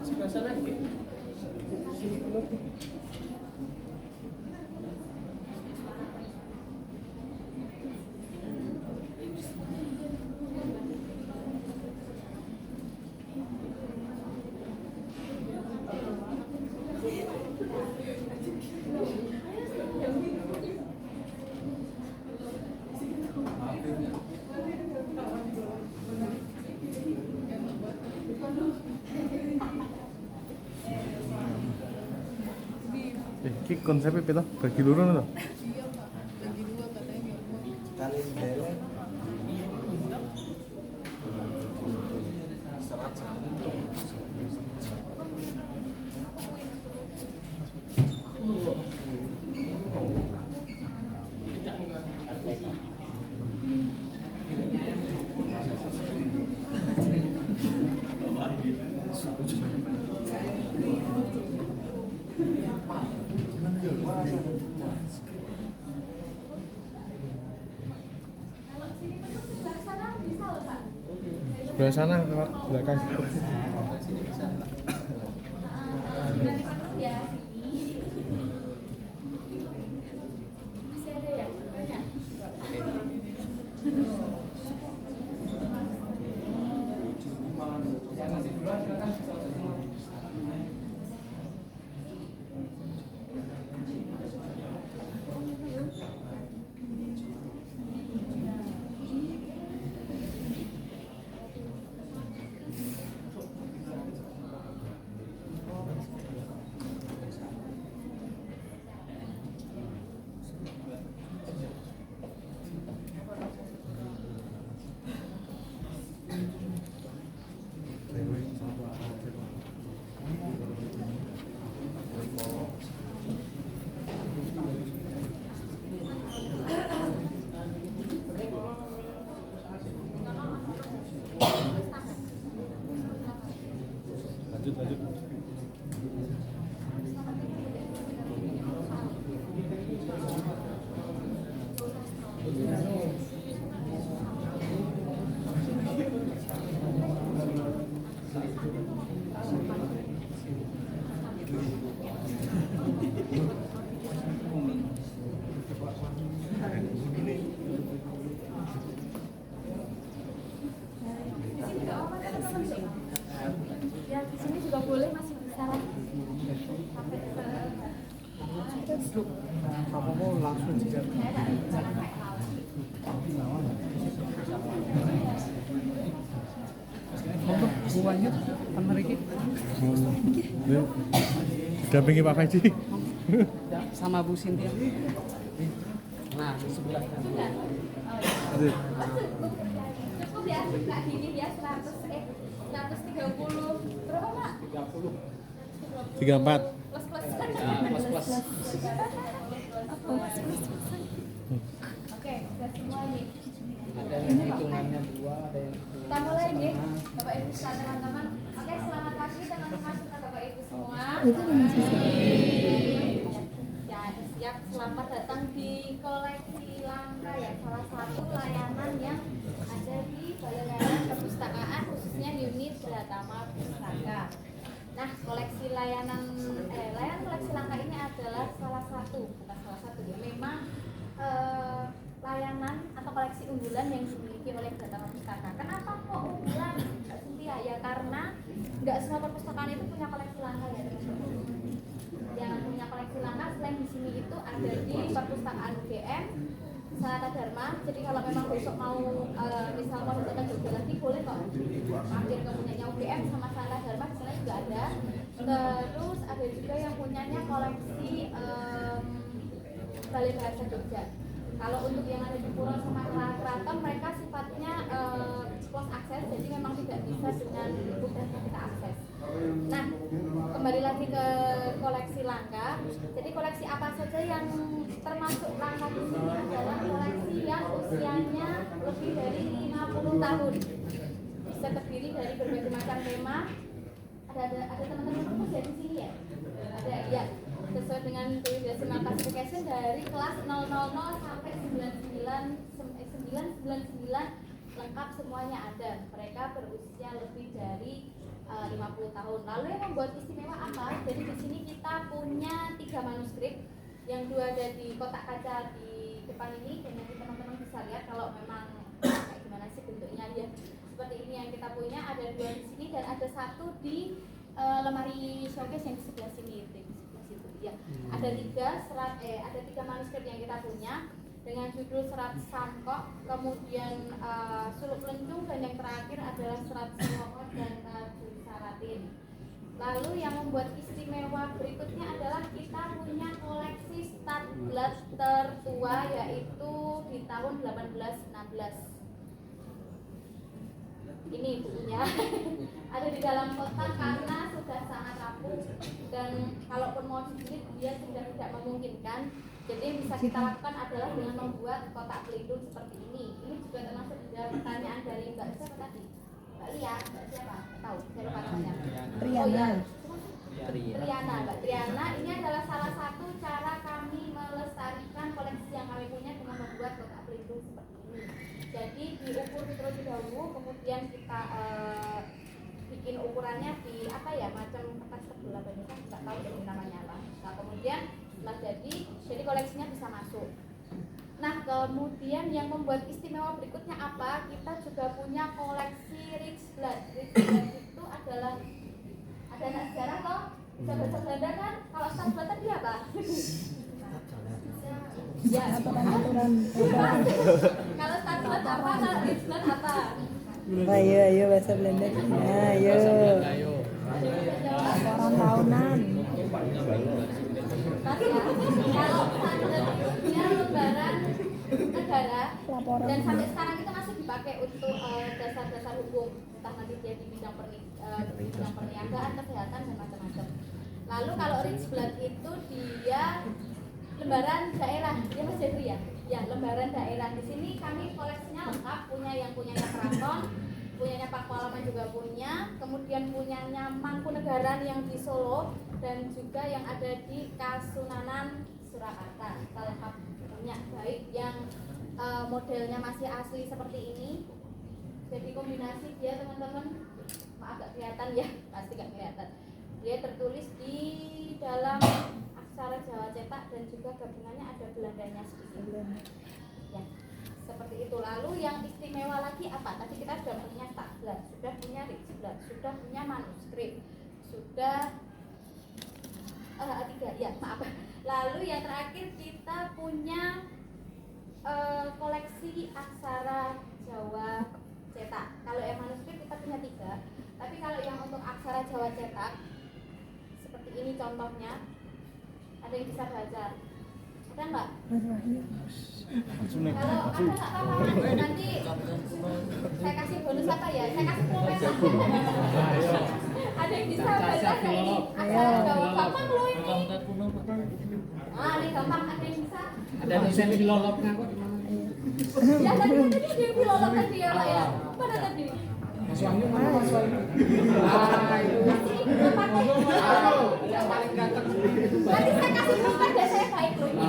Sebelah sana. Iki konsepnya pita bagi lurus loh. Iya Pak, bagi dua katanya. Kali bele Sebelah sana Kak, belakang. Lanjut. Ya, di sini juga boleh masih bisa apa-apa langsung juga. Untuk buahnya kan mereka Dampingi Pak Faji. sama Bu Sintia. Nah, di sebelah kanan. cukup ya, Kak Dini ya 130 berapa Pak? 34. Plus Plus. Oke, udah semua nih. Ada yang hitungannya 2, ada yang Tambah lagi nih, Bapak Ibu sekalian teman-teman. Oke, selamat pagi teman-teman serta Bapak Ibu semua. Ya, siap selamat datang di koleksi langka ya, salah satu layanan yang ada di Balai Layanan Perpustakaan khususnya unit Galatama Pustaka. Nah, koleksi layanan koleksi langka ini adalah salah satu ya, memang layanan atau koleksi unggulan yang dimiliki oleh Galatama Pustaka. Kenapa kok unggulan, Mbak Cynthia? Ya karena nggak semua perpustakaan itu punya koleksi langka ya, teman-teman. Yang punya koleksi langka selain di sini itu ada di perpustakaan UGM Sanata Dharma. Jadi kalau memang besok mau misal mau datang Jogja lagi boleh kok mampir ke punyanya UGM sama Sanata Dharma, di sana juga ada. Terus ada juga yang punyanya koleksi Balai Bahasa Jogja. Kalau untuk yang ada di Pura sama Keraton mereka sifatnya close akses, jadi memang tidak bisa dengan mudah kita akses. Nah, kembali lagi ke koleksi langka. Jadi koleksi apa saja yang termasuk langka di sini? lebih dari 50 tahun. Bisa terdiri dari berbagai macam tema. Ada teman-teman kampus ya di sini ya? Ada ya. Sesuai dengan Decimal Classification dari kelas 000 sampai 999 lengkap semuanya ada. Mereka berusia lebih dari 50 tahun. Lalu yang membuat istimewa apa? Jadi di sini kita punya 3 manuskrip, yang 2 ada di kotak kaca di depan ini, dan nanti teman-teman bisa lihat kalau memang kayak gimana sih bentuknya ya. Seperti ini yang kita punya, ada 2 di sini dan ada 1 di lemari showcase yang di sebelah sini, di sebelah situ ya. Ada 3 manuskrip yang kita punya dengan judul Serat Sangkok, kemudian Suluk Lencung, dan yang terakhir adalah Serat Singokot dan Saratin. Lalu yang membuat istimewa berikutnya adalah kita punya koleksi Stadblad tertua, yaitu di tahun 1816. Ini bukunya ada di dalam kotak karena sudah sangat rapuh, dan kalaupun mau dijilid dia sudah tidak memungkinkan. Jadi yang bisa kita lakukan adalah dengan membuat kotak pelindung seperti ini. Ini juga termasuk pertanyaan dari Mbak siapa tadi? Mbak Lia, Mbak siapa? Tahu? Saya lupa namanya. Triana. Triana, Mbak Triana. Ini adalah salah satu cara kami melestarikan koleksi yang kami punya dengan membuat kotak pelindung seperti ini. Jadi diukur terlebih dahulu, kemudian kita bikin ukurannya di apa ya, macam kertas tebal apa ini kan nggak tahu ini namanya apa. Nah kemudian setelah jadi koleksinya bisa masuk. Nah kemudian yang membuat istimewa berikutnya apa? Kita juga punya koleksi Rijksblad. Rijksblad itu adalah ada anak sejarah toh, bisa bahasa Belanda kan? Kalau Stadblad tadi apa? Ya, Aturan-aturan. kalau Stadblad apa? Kalau Rijksblad apa? Ayo bahasa Belanda. Ayo. Laporan tahunan. Mas ya, kalau Stadblad itu dia lembaran negara, Laporan. dan sampai sekarang itu masih dipakai untuk dasar-dasar hukum, entah nanti dia di bidang perniagaan, kesehatan dan macam-macam. Lalu kalau Rijksblad itu dia lembaran daerah, ya Mas Jeffrey ya? Ya, lembaran daerah. Di sini kami koleksinya lengkap, punyanya Keraton, punyanya Pakualaman juga punya, kemudian punyanya Mangkunegaran yang di Solo, dan juga yang ada di Kasunanan Surakarta. Kita lengkap punya, baik yang modelnya masih asli seperti ini. Jadi kombinasi dia teman-teman, maaf gak kelihatan ya, pasti gak kelihatan. Dia tertulis di dalam aksara Jawa cetak dan juga gabungannya ada Belandanya sedikit. Ya, seperti itu. Lalu yang istimewa lagi apa? Tadi kita sudah punya Stadblad, sudah punya Rijksblad, sudah punya manuskrip, sudah Lalu yang terakhir kita punya koleksi aksara Jawa cetak. Kalau yang manuskrip kita punya 3, tapi kalau yang untuk aksara Jawa cetak seperti ini contohnya, ada yang bisa baca? Ada nggak? Kalau ada nggak apa-apa, nanti saya kasih bonus apa ya? Saya kasih pulpen. Ada yang bisa baca nggak ini? Aksara Jawa gampang loh ini. Ini gampang, ada yang bisa. Ada dosen filolognya kok di mana? Ya tadi ada yang filolog tadi ya Pak ya. Mana tadi? Mas Wahyu mana Mas Wahyu? Paling ganteng. Nanti saya kasih pulpen deh, saya baik loh ini.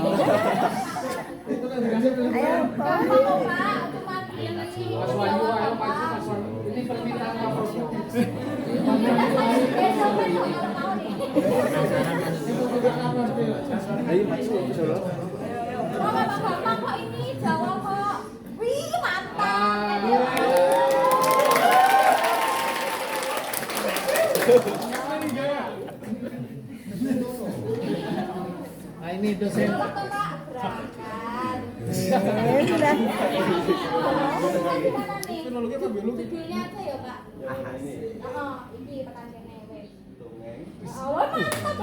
Itu kan dikasih filolog. Ayo, Gampang kok Pak, cuma ini Mas Wahyu, ayo maju Mas Wahyu. Ini permintaan Pak Bos. Ayo maju Solo. Gampang kok ini, Jawa kok. Wih, mantap. Nah ini dosen. Berangkat. sudah. Gimana nih? Judulnya aja ya Pak. Oh, ini pertanyaannya wes. Wah, mantap.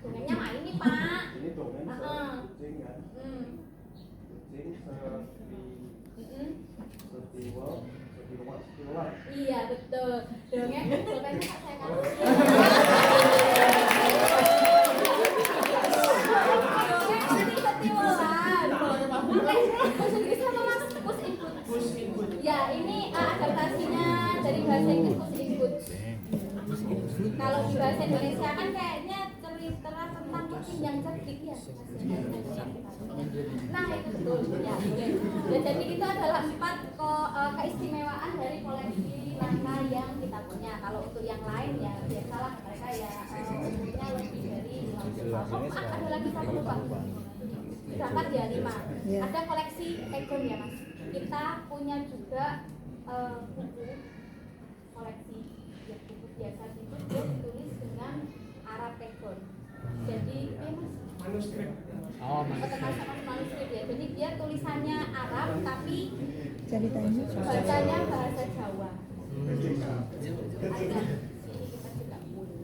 Dongengnya mah ini Pak. Ini dongeng Heeh. kucing kan? Hmm. Kucing sepi Iya betul. Dongeng pokoknya Kak saya kalau push input. Ya, ini adaptasinya dari bahasa Inggris push input. Kalau di bahasa Indonesia kan kayaknya cerita tentang kucing yang cerdik ya. Nah, itu betul. Ya, boleh. Ya, jadi itu adalah 4 keistimewaan dari koleksi langka yang kita punya. Kalau untuk yang lain ya biasalah mereka ya umurnya lebih dari 50 tahun. Ada lagi satu lupa. Dapat ya 5. Ya. Ada koleksi ekon ya Mas. Kita punya juga buku koleksi ya, buku biasa itu dia ditulis dengan Arab ekon. Jadi ya Mas. Manuskrip. Otomatis manuskrip ya. Jadi dia tulisannya Arab tapi Ceritanya. bacanya bahasa Jawa. Ada di sini kita juga punya.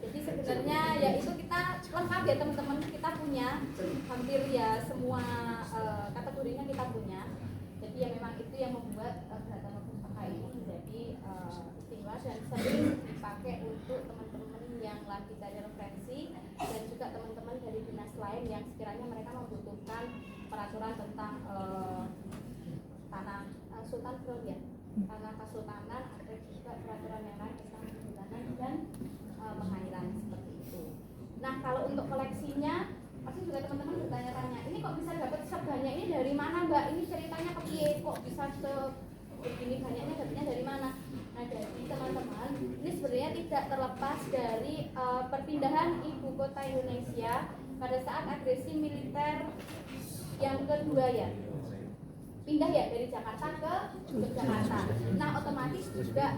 Jadi sebenarnya ya itu kita lengkap ya teman-teman, kita punya hampir ya semua kategorinya kita punya. Jadi ya memang itu yang membuat Gerakan Pustaka ini menjadi istimewa dan sering dipakai untuk teman-teman yang lagi cari referensi dan juga teman-teman dari dinas lain yang sekiranya mereka membutuhkan peraturan tentang tanah Sultan Ground ya, tanah kesultanan, ada juga peraturan yang lain tentang kesultanan dan pengairan seperti itu. Nah kalau untuk koleksinya pasti juga teman-teman bertanya-tanya, ini kok bisa dapat sebanyak ini dari mana Mbak? Ini ceritanya kepiye? Kok bisa begini banyaknya dapatnya dari mana? Nah jadi teman-teman ini sebenarnya tidak terlepas dari perpindahan ibu kota Indonesia pada saat agresi militer yang kedua ya. Pindah ya dari Jakarta ke Yogyakarta. Nah otomatis juga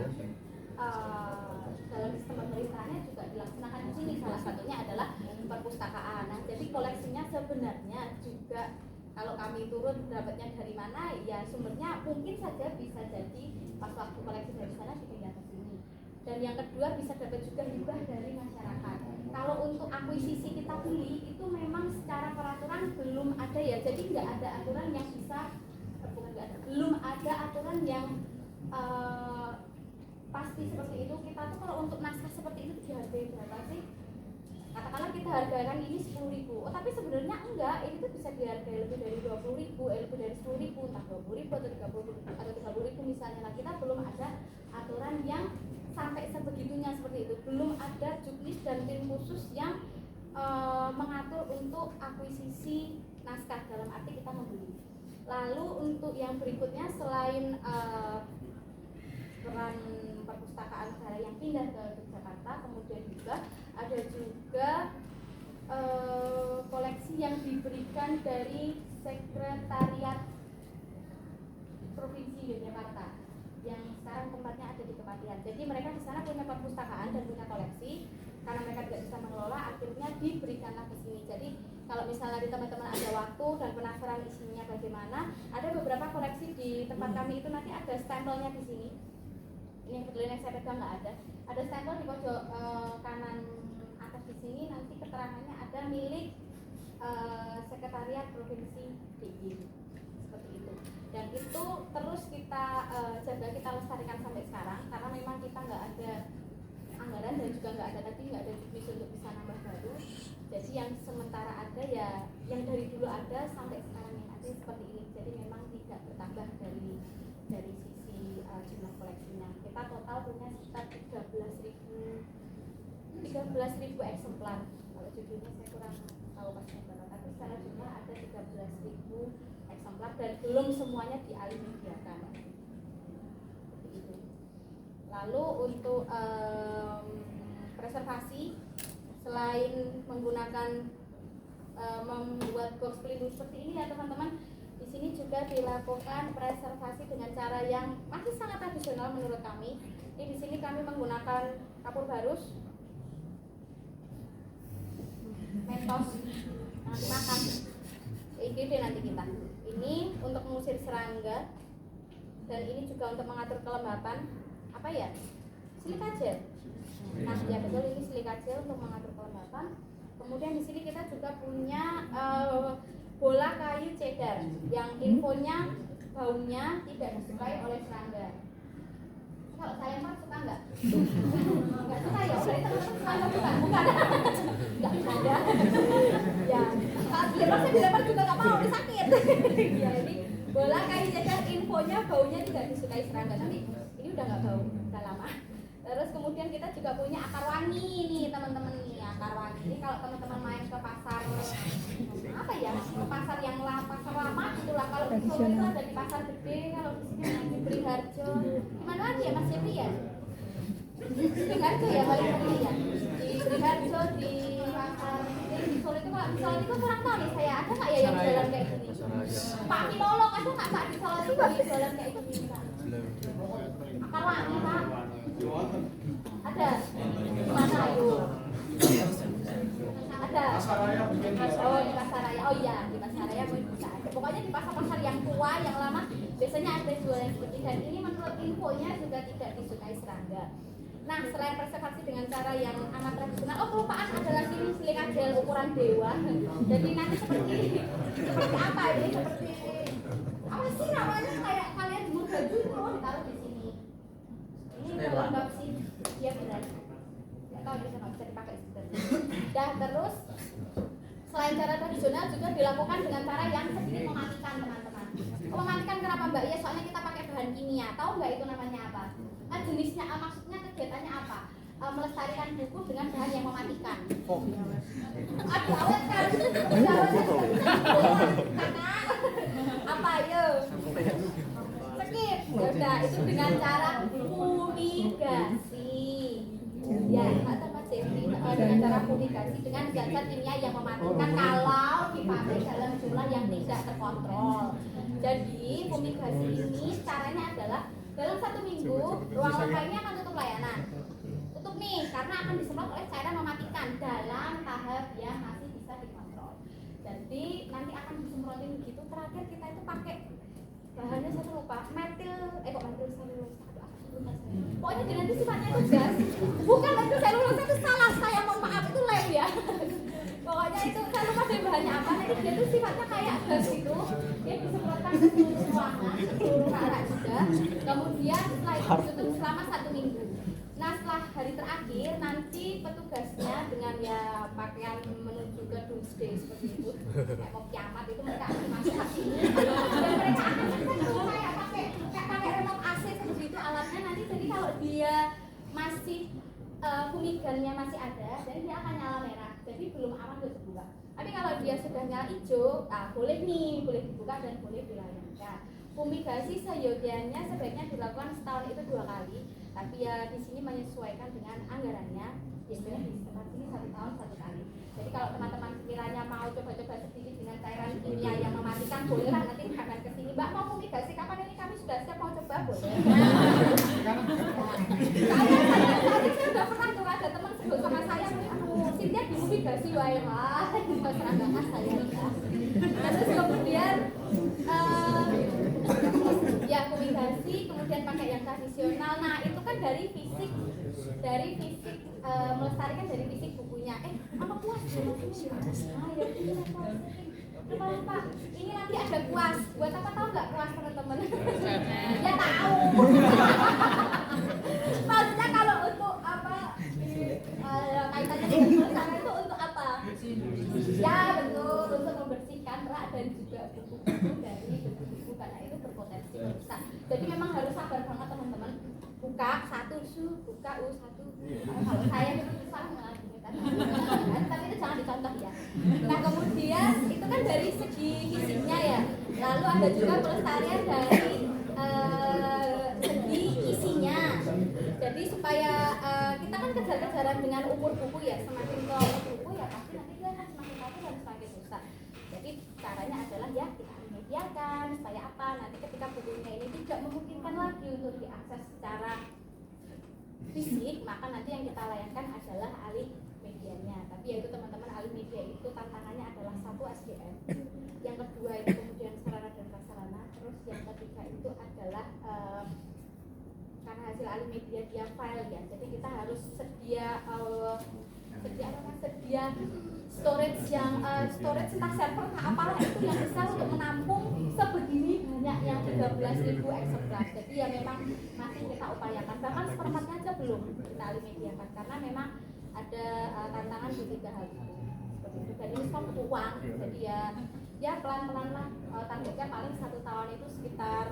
dalam sistem pemerintahannya juga dilaksanakan di sini. Salah satunya adalah perpustakaan. Nah jadi koleksinya sebenarnya juga kalau kami turun dapatnya dari mana ya sumbernya mungkin saja bisa jadi pas waktu koleksi dari sana dipindah ke sini. Dan yang kedua bisa dapat juga hibah dari masyarakat. Kalau untuk akuisisi kita beli itu memang secara peraturan belum ada ya. Jadi nggak ada aturan yang bisa belum ada aturan yang pasti seperti itu. Kita tuh kalau untuk naskah seperti itu dihargai berapa sih? Katakanlah kita hargakan ini 10.000. Oh tapi sebenarnya enggak, ini tuh bisa dihargai lebih dari 20.000, lebih dari 10.000, entah 20.000 atau 30.000 misalnya. Nah kita belum ada aturan yang sampai sebegitunya seperti itu. Belum ada juknis dan tim khusus yang mengatur untuk akuisisi naskah dalam arti kita membeli. Lalu untuk yang berikutnya selain peran perpustakaan negara yang pindah ke Jakarta, kemudian juga ada juga koleksi yang diberikan dari Sekretariat Provinsi Yogyakarta yang sekarang tempatnya ada di Kepatihan. Jadi mereka di sana punya perpustakaan dan punya koleksi. Karena mereka tidak bisa mengelola, akhirnya diberikanlah ke sini. Jadi kalau misalnya di teman-teman ada waktu dan penasaran isinya bagaimana, ada beberapa koleksi di tempat kami itu nanti ada stempelnya di sini. Ini yang kebetulan yang saya pegang nggak ada. Ada stempel di pojok kanan atas di sini. Nanti keterangannya ada milik Sekretariat Provinsi DIY seperti itu. Dan itu terus kita jaga, kita lestarikan sampai sekarang karena memang kita nggak ada anggaran dan juga nggak ada juknis untuk bisa nambah baru. Jadi yang sementara ada ya yang dari dulu ada sampai sekarang yang ada seperti ini. Jadi memang tidak bertambah dari sisi jumlah koleksinya. Kita total punya sekitar 13.000 eksemplar. Kalau judulnya saya kurang tahu pastinya berapa, tapi secara jumlah ada 13.000 eksemplar dan belum semuanya dialihmediakan. Lalu untuk preservasi, selain menggunakan membuat box pelindung seperti ini ya teman-teman, di sini juga dilakukan preservasi dengan cara yang masih sangat tradisional menurut kami. Ini di sini kami menggunakan kapur barus, mentos, nanti makan, IGD nanti kita. Ini untuk mengusir serangga dan ini juga untuk mengatur kelembapan. Apa ya? Silikagel. Nah, ya betul, ini silikagel untuk mengatur kelembapan. Kemudian di sini kita juga punya bola kayu cedar yang infonya baunya tidak disukai oleh serangga. Kalau saya mah suka nggak? Nggak suka ya? Berarti teman-teman suka bukan? Nggak ada. Ya, kalau dilempar saya dilempar juga nggak mau, sakit. Ya ini bola kayu jajar infonya baunya tidak disukai serangga. Tapi ini udah nggak bau, udah lama. Terus kemudian kita juga punya akar wangi nih teman-teman nih, akar wangi. Ini kalau teman-teman main ke pasar apa ya? Ke pasar yang pasar lama itulah. Kalau di Solo itu ada di pasar gede, kalau di sini ada di Beringharjo. Mana lagi ya Mas Jepri ya? Beringharjo ya paling penting ya. Di Beringharjo di pasar gede di Solo itu kalau di Solo itu kurang tahu nih saya ada nggak ya yang jualan kayak gini? Pak Pilolok ada nggak Pak di Solo itu jualan kayak gini Pak? Akar wangi Pak. Ada di mana ayo? Ada. Oh di Pasaraya. Oh iya di Pasaraya bisa ada. Pokoknya di pasar-pasar yang tua yang lama biasanya ada jual yang seperti dan ini menurut infonya juga tidak disukai serangga. Nah selain preservasi dengan cara yang amat tradisional, oh kelupaan ada lagi nih silikon gel ukuran dewa. Jadi nanti seperti apa ini? Seperti apa sih namanya kayak kalian jemur baju itu ditaruh di sini. Ini kalau nggak sih, ya benar. Nggak tahu bisa nggak bisa dipakai sebenarnya. Dan terus selain cara tradisional juga dilakukan dengan cara yang sedikit mematikan teman-teman. Mematikan kenapa Mbak? Ya soalnya kita pakai bahan kimia. Tahu nggak itu namanya apa? Jenisnya, maksudnya kegiatannya apa? Melestarikan buku dengan bahan yang mematikan. Aduh, awet kan? Apa ayo? Skip. Ya itu dengan cara fumigasi. Ya, kata Mas Jeffrey, dengan cara fumigasi dengan zat-zat kimia yang mematikan kalau dipakai dalam jumlah yang tidak terkontrol. Jadi fumigasi ini caranya adalah dalam 1 minggu ruang lomba ini akan tutup layanan. Tutup nih karena akan disemprot oleh cairan mematikan dalam tahap yang masih bisa dikontrol. Jadi nanti akan disemprotin begitu. Terakhir kita itu pakai bahannya saya lupa, metil selulosa. Pokoknya dia nanti sifatnya itu gas. Bukan metil selulosa itu salah, saya mohon maaf itu lem ya. Pokoknya itu saya lupa deh bahannya apa. Nanti dia itu sifatnya kayak gas itu. Dia disemprotkan ke seluruh ruangan, seluruh arah juga. Kemudian setelah itu ditutup selama 1 minggu. Nah setelah hari terakhir nanti petugasnya dengan ya pakaian menuju ke doomsday seperti itu kayak mau kiamat itu mereka akan masuk ke sini dan mereka akan sentuh kayak pakai remote AC seperti itu alatnya nanti. Jadi kalau dia masih fumigannya masih ada jadi dia akan nyala merah jadi belum aman untuk dibuka. Tapi kalau dia sudah nyala hijau boleh nih, boleh dibuka dan boleh dilayangkan. Fumigasi seyogianya sebaiknya dilakukan setahun itu 2 kali. Tapi ya di sini menyesuaikan dengan anggarannya. Biasanya di tempat sini 1 tahun 1 kali. Jadi kalau teman-teman sekiranya mau coba-coba sedikit dengan cairan kimia yang mematikan bolehlah nanti akan ke sini. Mbak mau fumigasi kapan ini kami sudah siap mau coba boleh. Saya sudah pernah tuh ada teman sebut sama saya, Cynthia di fumigasi wae wah, serangga saya ya. Terus kemudian ya fumigasi kemudian pakai yang tradisional. Nah itu kan dari fisik melestarikan dari fisik bukunya. Apa puas ya Pak, ini nanti ada kuas. Buat apa tahu nggak kuas teman-teman? Ya tahu. Maksudnya kalau untuk apa? Kaitannya dengan pelestarian itu untuk apa? Ya betul, untuk membersihkan rak dan juga buku-buku dari buku karena itu berpotensi rusak. Jadi memang harus sabar banget teman-teman. Buka 1 buka 1. Kalau saya itu salah mengalami. Tapi itu jangan dicontoh ya. Nah kemudian itu kan dari segi fisiknya ya. Lalu ada juga pelestarian dari segi isinya. Jadi supaya kita kan kejar-kejaran dengan umur buku ya. Semakin tua umur buku ya pasti nanti dia akan semakin bagus dan semakin rusak. Jadi caranya adalah ya kita mediakan supaya apa? Nanti ketika bukunya ini tidak memungkinkan lagi untuk diakses secara fisik, maka nanti yang kita layangkan adalah alih medianya. Tapi ya itu teman-teman, alih media itu tantangannya adalah 1 SDM, yang kedua itu kemudian sarana dan prasarana, terus yang ketiga itu adalah karena hasil alih media dia file ya, jadi kita harus sedia storage yang storage entah server apalah itu yang bisa untuk menampung sebegini banyak yang 30 12.000 eksemplar. Jadi ya memang masih kita upayakan. Bahkan seperempatnya aja belum kita alimediakan karena memang ada tantangan di 3 hal itu. Seperti itu. Dan ini kan butuh uang. Jadi ya pelan-pelan lah. Targetnya paling 1 tahun itu sekitar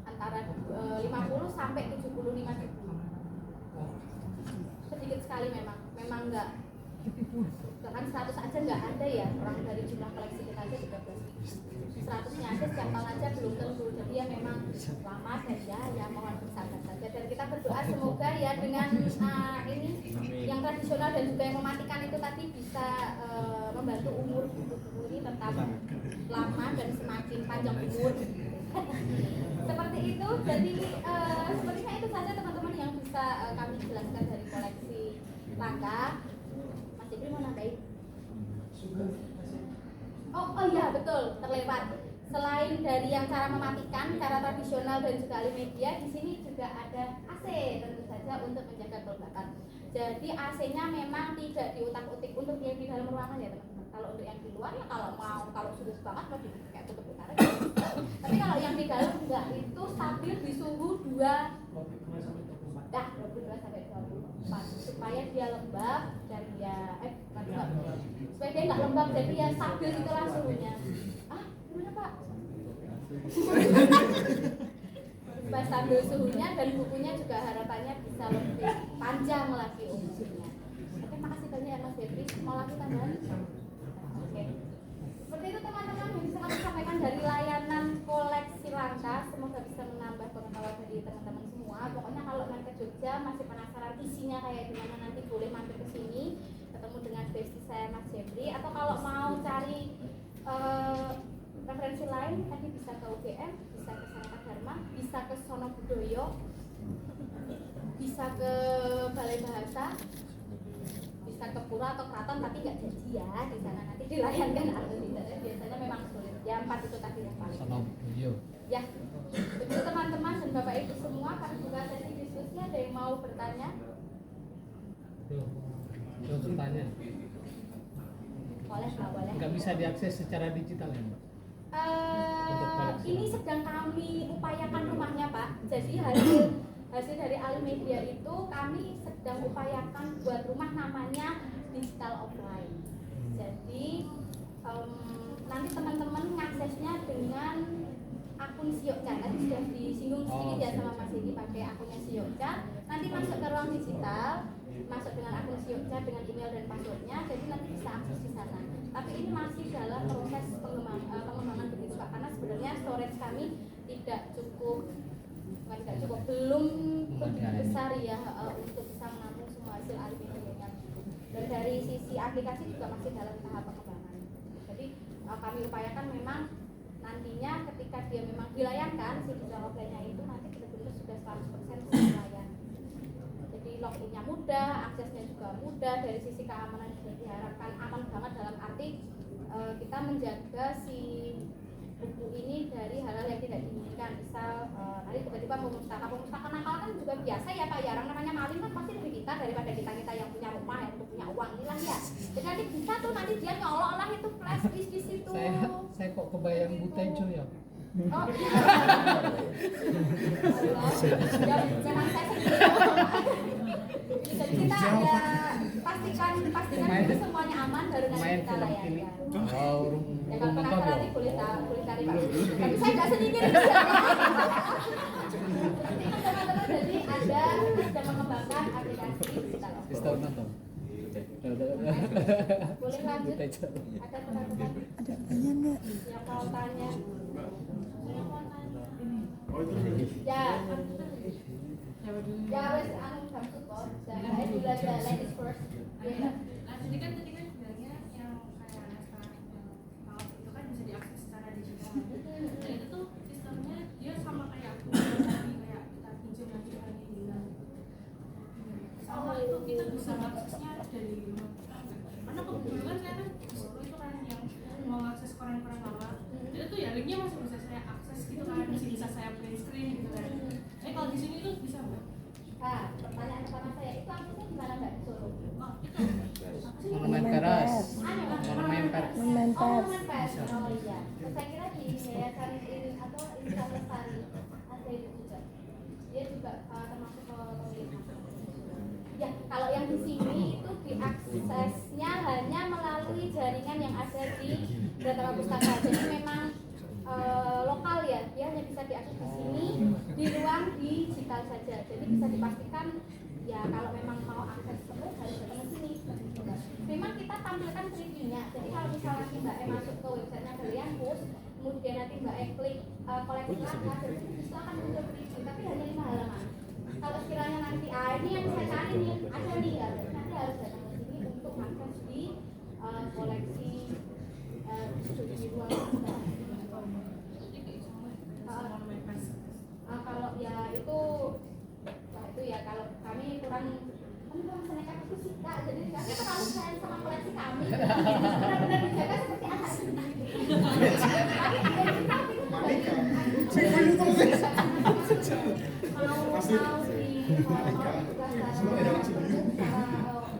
antara 50 sampai 75.000. Sedikit sekali memang enggak, bahkan 100 aja nggak ada ya, orang dari jumlah koleksi kita aja 13.000. 100-nya aja setiap tahun aja belum tentu. Jadi ya memang lama dan ya mohon bersabar saja. Dan kita berdoa semoga ya dengan ini yang tradisional dan juga yang mematikan itu tadi bisa membantu umur buku ini tetap lama dan semakin panjang umur. Seperti itu. Jadi sepertinya itu saja teman-teman yang bisa kami jelaskan dari koleksi langka. Mas Jibri mau nambahin? Oh iya betul, terlewat. Selain dari yang cara mematikan, cara tradisional dan juga alimedia, di sini juga ada AC tentu saja untuk menjaga kelembapan. Jadi AC-nya memang tidak diutak-utik untuk yang di dalam ruangan ya teman-teman. Kalau untuk yang di luar ya kalau sudah banget mau kayak tutup utara. Tapi kalau yang di dalam enggak, itu stabil di suhu 22 sampai 24 supaya dia lembab dan dia supaya dia nggak lembab, jadi ya stabil itulah suhunya. Gimana Pak? Supaya stabil suhunya dan bukunya juga harapannya bisa lebih panjang lagi umurnya. Oke, makasih banyak ya Mas Febri. Mau lagi tambahan? Oke. Seperti itu teman-teman yang bisa kami sampaikan dari layanan koleksi langka. Semoga bisa menambah pengetahuan dari teman-teman semua. Pokoknya kalau main ke Jogja masih penasaran isinya kayak gimana, nanti boleh mampir ke sini ketemu dengan bestie saya Mas Jeffrey. Atau kalau mau cari referensi lain tadi bisa ke UGM, bisa ke Sanata Dharma, bisa ke Sono Budoyo, bisa ke Balai Bahasa, bisa ke Pura atau Keraton, tapi nggak jadi ya di sana nanti dilayankan atau tidak. Biasanya memang sulit. Ya 4 itu tadi yang paling. Sono Budoyo. Ya, begitu teman-teman dan Bapak Ibu semua, kami juga sesi diskusi. Ada yang mau bertanya? Tuh bertanya. Boleh, Pak, boleh. Nggak bisa diakses secara digital ya, Mbak? Ini sedang kami upayakan rumahnya, Pak. Jadi hasil dari Alimedia itu kami sedang upayakan buat rumah namanya digital offline. Jadi nanti teman-teman ngaksesnya dengan akun Siokca. Tadi sudah disinggung sedikit ya sama Mas Didi, pakai akunnya Siokca. Nanti masuk ke ruang digital, masuk dengan akun Siokca dengan email dan passwordnya. Jadi nanti bisa akses di sana. Tapi ini masih dalam proses pengembangan begitu Pak, karena sebenarnya storage kami belum begitu besar ya untuk bisa menampung semua hasil Alimedia. Dan dari sisi aplikasi juga masih dalam tahap pengembangan. Jadi kami upayakan memang nantinya ketika dia memang dilayangkan si digital offline-nya itu nanti benar-benar sudah 100% dilayani. Jadi loginnya mudah, aksesnya juga mudah, dari sisi keamanan juga diharapkan aman banget dalam arti kita menjaga si buku ini dari hal-hal yang tidak diinginkan. Misal nanti tiba-tiba pemusnahan nakal kan juga biasa ya Pak, ya orang namanya maling kan pasti lebih kita daripada kita yang punya rumah, yang punya uang hilang ya. Jadi nanti bisa tuh nanti dia nyolok lah itu flash disk di situ. Saya kok kebayang Butejo ya. Oh iya. Ya, memang saya sendiri. Jadi kita ada pastikan itu semuanya aman baru nanti Main kita film layani. ini. Oh, Ya kalau rumah penasaran nanti boleh cari Pak. Tapi saya nggak sendiri. Teman-teman jadi ada sedang mengembangkan aplikasi digital. Sistem nonton. Boleh lanjut? Ada teman-teman Ada pertanyaan nggak? yang mau tanya? Ya. Ya wes anu kamu kok. Jangan dulu aja ladies first. Ya. Jadi kan tadi kan bilangnya yang kayak sekarang kaos itu kan bisa diakses secara digital. Dan itu tuh sistemnya dia sama kayak aku tadi kayak kita pinjam lagi lagi bilang. Sama itu kita bisa aksesnya dari rumah. Karena kebetulan saya kan di Solo itu kan yang mau akses koran-koran lama. Itu tuh ya linknya masih bisa saya akses gitu kan, masih bisa saya print screen gitu kan. Kalau di sini tuh bisa nggak? Pertanyaan pertama saya itu aksesnya gimana Mbak di Solo? Oh itu. Monumen Peras. Anu, Monumen Peras. Monumen Oh, Pers. Monumen Pers. Oh iya. saya kira di yayasan ini atau Insan Lestari ada itu juga. Dia juga termasuk pemilik. Ya, kalau yang di sini itu diaksesnya hanya melalui jaringan yang ada di Gratama Pustaka. Jadi memang lokal ya, dia hanya bisa diakses di sini di ruang digital saja. Jadi bisa dipastikan ya kalau memang mau akses penuh harus datang ke sini. Memang kita tampilkan previewnya. Jadi kalau misalnya Mbak E masuk ke websitenya kalian push, kemudian nanti Mbak E klik koleksi langkah, jadi itu akan muncul preview, tapi hanya 5 halaman. Kalau sekiranya nanti ini yang saya cari nih ada nih ya, nanti harus datang ke sini untuk akses di koleksi di ruang digital. Kalau ya itu ya kalau kami kurang seneka fisika, jadi kami terlalu sayang sama koleksi kami. Benar-benar dijaga seperti anak kita. Tapi ada kita itu mau di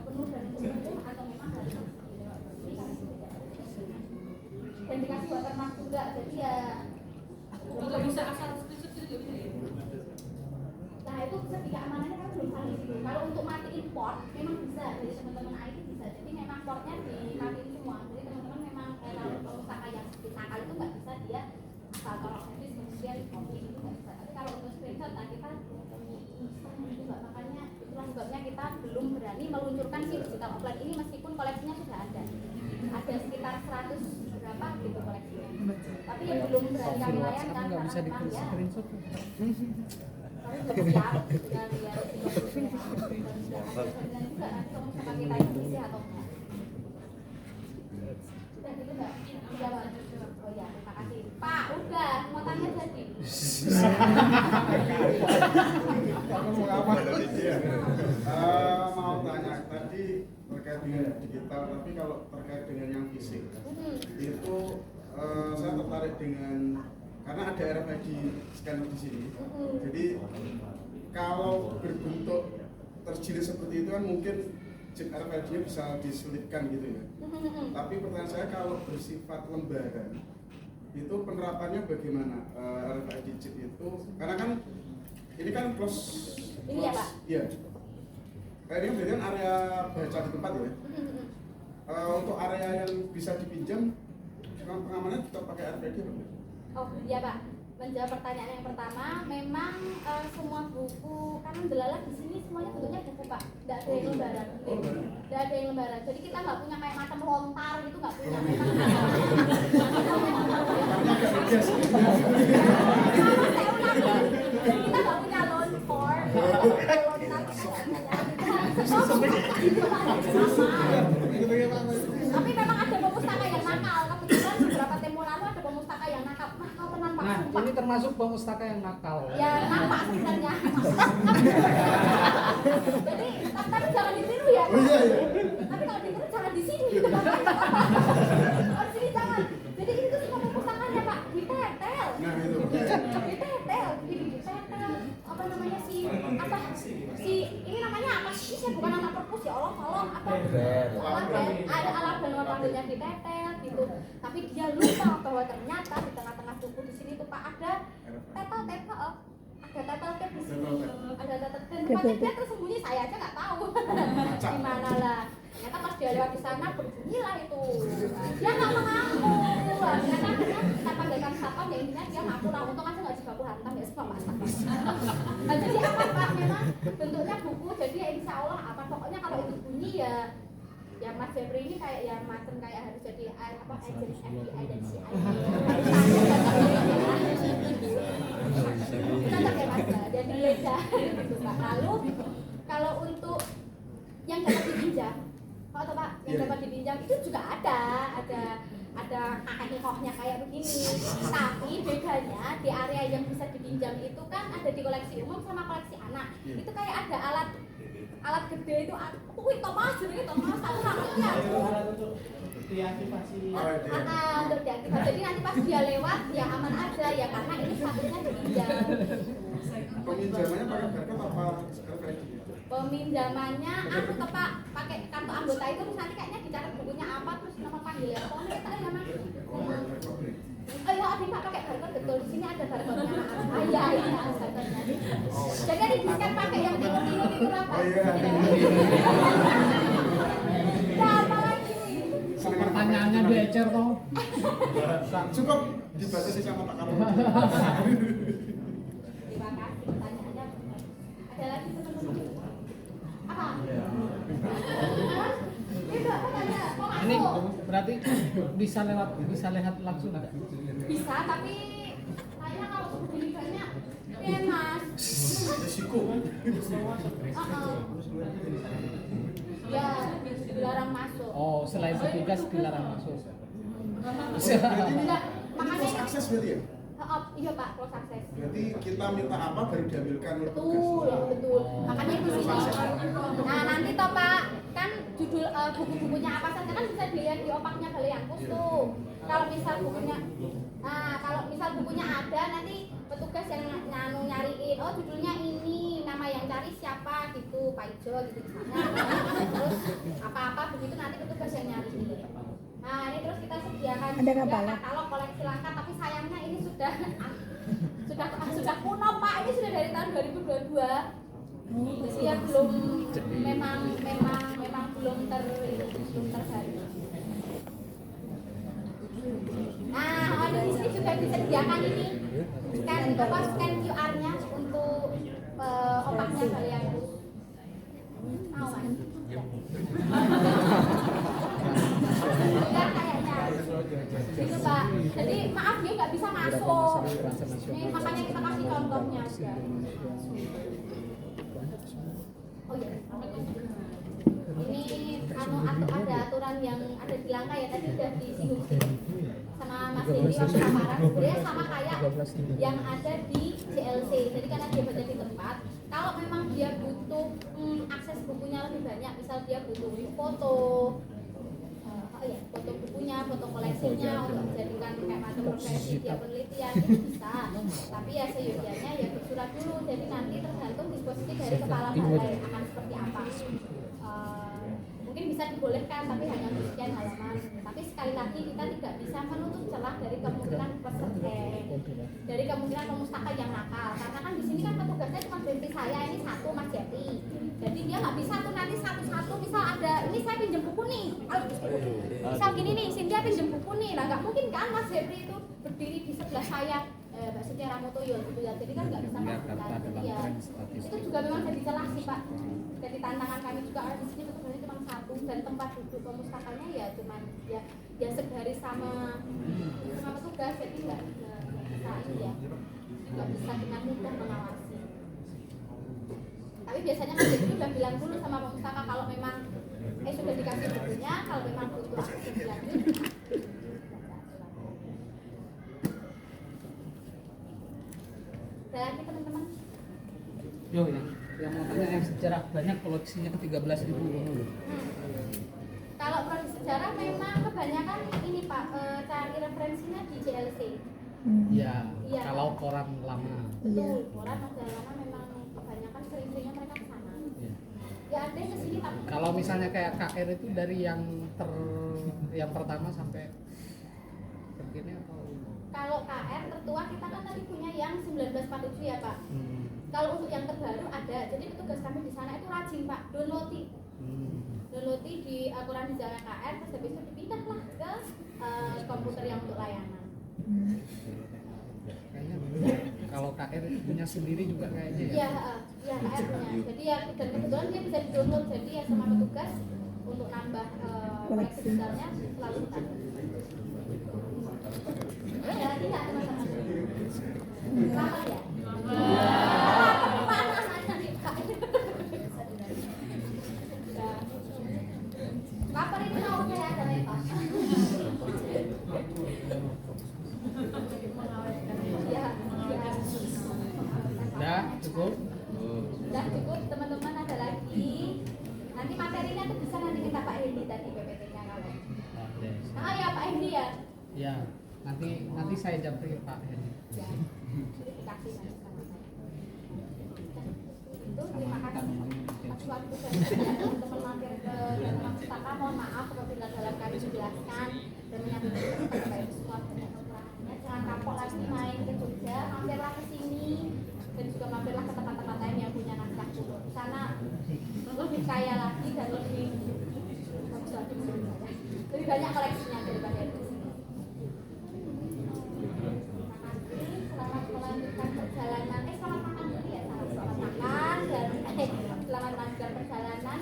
penuh dan penuh atau memang harus dan dikasih watermark juga, jadi ya Nggak bisa asal screenshot gitu nggak bisa ya? nah itu ketika amanannya kan belum kali itu. Kalau untuk mati import memang bisa dari teman-teman IT bisa. Jadi memang portnya dimatiin semua. Jadi teman-teman memang kalau pustaka yang nakal itu nggak bisa dia asal taruh service kemudian copy itu nggak bisa. Tapi kalau untuk screenshot nah kita juga makanya itulah sebabnya kita belum berani meluncurkan si digital offline ini meskipun koleksinya sudah ada. Ada sekitar 100 berapa gitu koleksinya. Tapi ya belum berani kami layankan karena memang ya kami belum siap dengan lihat dan juga nanti kalau misalkan kita itu bisa atau enggak. Sudah gitu enggak? Jawab. Oh ya, terima kasih. Pak, udah mau tanya jadi. Mau tanya tadi terkait dengan digital, tapi kalau terkait dengan yang fisik itu saya tertarik dengan karena ada RFID scanner di sini. Jadi kalau berbentuk terjilid seperti itu kan mungkin chip RFID-nya bisa diselipkan gitu ya. Tapi pertanyaan saya kalau bersifat lembaran itu penerapannya bagaimana RFID chip itu? Karena kan ini kan close ini ya Pak? Iya. Ini berarti kan area baca di tempat ya. Untuk area yang bisa dipinjam pengamanannya tetap pakai RFID apa? Oh iya Pak, menjawab pertanyaan yang pertama, memang semua buku karena Delala di sini semuanya bentuknya buku Pak, tidak ada yang lembaran, tidak ada yang lembaran. Jadi kita nggak punya kayak macam lontar gitu, nggak punya. Saya ulangi, jadi kita nggak punya lontar, tapi memang ada pemustaka yang nakal. Kebetulan beberapa tempo lalu ada pemustaka yang nakal. Kau tenang Pak. Nah, sumpah. ini termasuk pemustaka yang nakal. Ya nampak sebenarnya. Jadi tapi jangan ditiru ya Pak. Tapi kalau ditiru jangan di sini. Kalau di sini jangan. Jadi itu semua pemustakaannya Pak ditetel. Nah itu. Ditetel. Ini ditetel. Apa namanya si ini namanya apa sih? Saya bukan anak perpus ya Allah tolong apa? Ada alat dan panggilnya ditetel gitu. Tapi dia lupa bahwa ternyata di tengah-tengah buku di sini tuh Pak ada tetel ada tetel tape di sini, ada tetel tape. Tempatnya dia tersembunyi, saya aja nggak tahu di mana lah. Ternyata pas dia lewat di sana berbunyilah itu. Dia nggak mengaku. Ternyata kita panggilkan satpam ya intinya dia ngaku lah. Untung aja nggak dibaku hantam ya semua masak. Nah, jadi apa Pak? Memang bentuknya buku. Jadi ya insya Allah apa pokoknya kalau itu bunyi ya. Ya Mas Jeffrey ini kayak yang macam kayak harus jadi apa agent FBI dan CIA. Kita pakai Mas jadi beda gitu Pak. Lalu kalau untuk yang dapat dipinjam, Pak atau Pak yang dapat dipinjam itu juga ada kakek-kakeknya kayak begini. Tapi bedanya di area yang bisa dipinjam itu kan ada di koleksi umum sama koleksi anak. Itu kayak ada alat gede itu Thomas jadi Thomas aku namanya untuk diaktifasi. untuk diaktifasi. Jadi nanti pas dia lewat ya aman aja ya karena ini statusnya dipinjam. Peminjamannya pakai kartu apa RFID? Peminjamannya aku ke Pak pakai kartu anggota itu terus nanti kayaknya dicatat bukunya apa terus nama panggilan pokoknya kita ya Mas. tadi Pak pakai barcode betul. Di sini ada barcode-nya. Ah, iya, ini ada barcode-nya. Jadi di scan pakai yang timur-timur itu lah Pak. Ya, apa lagi? Pertanyaannya belajar toh. Cukup dibatasi sama Pak Kapolri. Terima kasih pertanyaannya. Ada lagi teman-teman? Apa? Tidak, ada. Mau Ini masuk? berarti bisa lihat langsung nggak? Bisa, tapi kayaknya kalau beli banyak ya Mas. Risiko. Ya, dilarang masuk. Oh, selain petugas dilarang masuk. Enggak, makanya Close access berarti ya? iya Pak, close access. Berarti kita minta apa baru diambilkan oleh petugas. Betul, betul. Makanya di sini. Nah, nanti toh Pak, kan judul buku-bukunya apa saja kan bisa dilihat di opaknya Galeangkus tuh. Kalau misal bukunya ada, nanti petugas yang nyariin, oh judulnya ini, nama yang cari siapa gitu, Pak Ijo gitu misalnya. Terus apa-apa begitu nanti petugas yang nyariin. Nah, ini terus kita sediakan Ada juga katalog. katalog koleksi langka, tapi sayangnya ini sudah kuno Pak, ini sudah dari tahun 2022. Jadi ya belum memang belum terbaru. Nah, di sini juga disediakan ini scan QR-nya untuk opaknya Galeangkus. Mau Mas? Enggak kayaknya. Gitu Pak. Jadi maaf dia nggak bisa masuk. Nih makanya kita kasih contohnya aja. Oh iya. Ini ada aturan yang ada di langkah ya tadi udah disinggung sama Mas Dendi waktu paparan. Sebenarnya sama kayak yang ada di CLC. Jadi karena dia baca di tempat, kalau memang dia butuh akses bukunya lebih banyak, misal dia butuh foto, foto bukunya, foto koleksinya untuk dijadikan kayak macam profesi dia penelitian itu bisa. Tapi ya seyogianya ya bersurat dulu. Jadi nanti tergantung disposisi dari kepala balai akan seperti apa. Mungkin bisa dibolehkan tapi hanya untuk sekian halaman. Tapi sekali lagi kita tidak bisa menutup celah dari kemungkinan dari kemungkinan pemustaka yang nakal. Karena kan di sini kan petugasnya cuma berhenti saya ini satu Mas Jati. Jadi dia nggak bisa tuh nanti satu-satu misal ada ini saya pinjam buku nih. Misal gini nih, Cynthia pinjam buku nih. Lah nggak mungkin kan Mas Jepri itu berdiri di sebelah saya. Mbak Cynthia Ramotoyo gitu ya. Jadi kan nggak bisa melakukan. Ya. Itu juga memang jadi celah sih Pak. Jadi tantangan kami juga di sini petugasnya cuma satu dan tempat duduk pemustakanya ya cuma ya segaris sama petugas jadi nggak bisa ini ya nggak bisa dengan mudah mengawasi. Tapi biasanya kan jadi udah bilang dulu sama pemustaka kalau memang sudah dikasih bukunya, kalau memang butuh akses lebih lanjut. Ada lagi teman-teman? Yo ya. Yang mau tanya yang sejarah banyak koleksinya ke 13.000 dulu. Kalau proyek sejarah memang kebanyakan ini Pak cari referensinya di CLC. Ya, Iya. kalau koran lama. Betul, koran majalah lama memang kebanyakan sering-seringnya mereka ke sana. Ya. Ya ada yang kesini tapi Kalau misalnya kayak KR itu dari yang pertama sampai begini atau? kalau KR tertua kita kan tadi punya yang 1947 ya Pak. Kalau untuk yang terbaru ada, jadi petugas kami di sana itu rajin Pak, downloadi di aturan di jalan KR, terus habis itu dipindahlah ke komputer yang untuk layanan. Kayaknya kalau KR punya sendiri juga kayaknya ya. Iya KR punya. Jadi ya dan kebetulan dia bisa di-download, jadi ya sama petugas untuk nambah koleksi besarnya selalu kita. Ada lagi nggak teman-teman? Selamat ya. Panas aja nih Pak. Kapan ini mau saya ada lepas? Ya. Udah cukup. Udah cukup teman-teman, ada lagi. Nanti materinya tuh bisa nanti kita Pak Hendi tadi PPT-nya kalau. Ah ya Pak Hendi ya. Ya, nanti saya japri Pak Hendi. Ya. Dikasih nanti sama saya. Itu terima kasih atas waktu dan teman-teman mampir ke Dharma Pustaka. Mohon maaf apabila dalam kami menjelaskan dan menyampaikan kepada Bapak semua dengan kekurangannya. Jangan kapok lebih kaya lagi dan lebih bagus lagi menurut saya. Lebih banyak koleksinya daripada itu. Selamat melanjutkan perjalanan. Selamat makan dulu ya, selamat makan dan selamat melanjutkan perjalanan.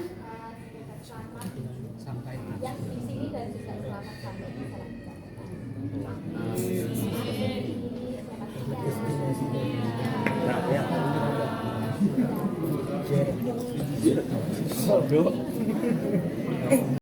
Selamat Sampai ya di sini dan juga selamat sampai di jalan Destinasi. Sodo.